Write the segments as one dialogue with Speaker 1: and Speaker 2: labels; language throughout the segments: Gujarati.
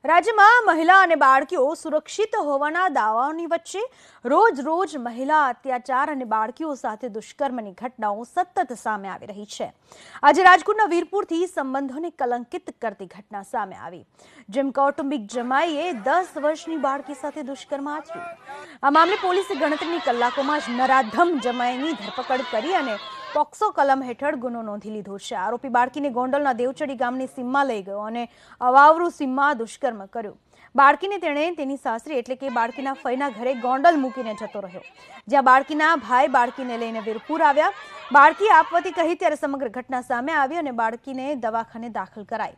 Speaker 1: રાજ્યમાં મહિલા અને બાળકીઓ સુરક્ષિત હોવાના દાવાઓની વચ્ચે રોજ મહિલા અત્યાચાર અને બાળકીઓ સાથે દુષ્કર્મની ઘટનાઓ સતત સામે આવી રહી છે। આજે રાજકોટના વીરપુરથી સંબંધોને કલંકિત કરતી ઘટના સામે આવી, જેમ કૌટુંબિક જમાઈએ 10 વર્ષની બાળકી સાથે દુષ્કર્મ આચર્યું। આ મામલે પોલીસે ગણતરીની કલાકોમાં જ નરાધમ જમાઈની ધરપકડ કરી અને પોક્સો કલમ હેઠળ ગુનો નોંધી લીધો છે। આરોપી બાળકીને ગોંડલના દેવચડી ગામની સીમમાં લઈ ગયો અને અવાવરૂ સીમમાં દુષ્કર્મ કર્યું। બાળકીને તેણે તેની સાસરી એટલે કે બાળકીના ફઈના ઘરે ગોંડલ મૂકીને જતો રહ્યો, જ્યાં બાળકીના ભાઈ બાળકીને લઈને વીરપુર આવ્યા। બાળકી આપવતી કહી ત્યારે સમગ્ર ઘટના સામે આવી અને બાળકીને દવાખાને દાખલ કરાઈ।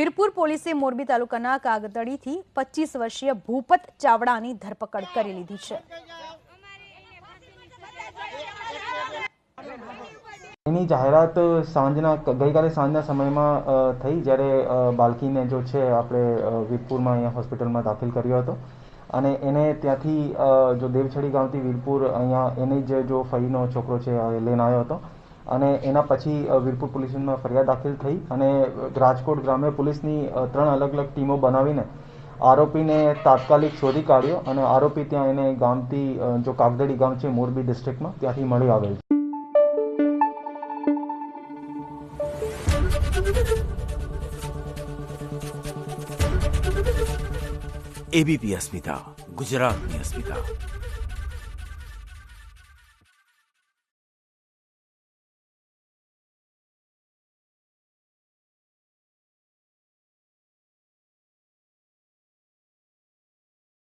Speaker 1: વીરપુર પોલીસે મોરબી તાલુકાના કાગદડીથી 25 વર્ષીય ભૂપત ચાવડાની ધરપકડ કરી લીધી છે।
Speaker 2: એની જાહેરાત ગઈકાલે સાંજના સમયમાં થઈ, જ્યારે બાળકીને જો છે આપણે વીરપુરમાં અહીંયા હોસ્પિટલમાં દાખલ કર્યો હતો અને એને ત્યાંથી જો દેવછડી ગામથી વીરપુર અહીંયા એની જ જો ફઈનો છોકરો છે લઈને આવ્યો હતો અને એના પછી વીરપુર પોલીસમાં ફરિયાદ દાખલ થઈ અને રાજકોટ ગ્રામ્ય પોલીસની 3 અલગ અલગ ટીમો બનાવીને આરોપીને તાત્કાલિક શોધી કાઢ્યો અને આરોપી ત્યાં એને ગામથી જો કાગદડી ગામ છે મોરબી ડિસ્ટ્રિક્ટમાં ત્યાંથી મળી આવેલ છે।
Speaker 3: एबीपी अस्मिता, गुजरात में अस्मिता।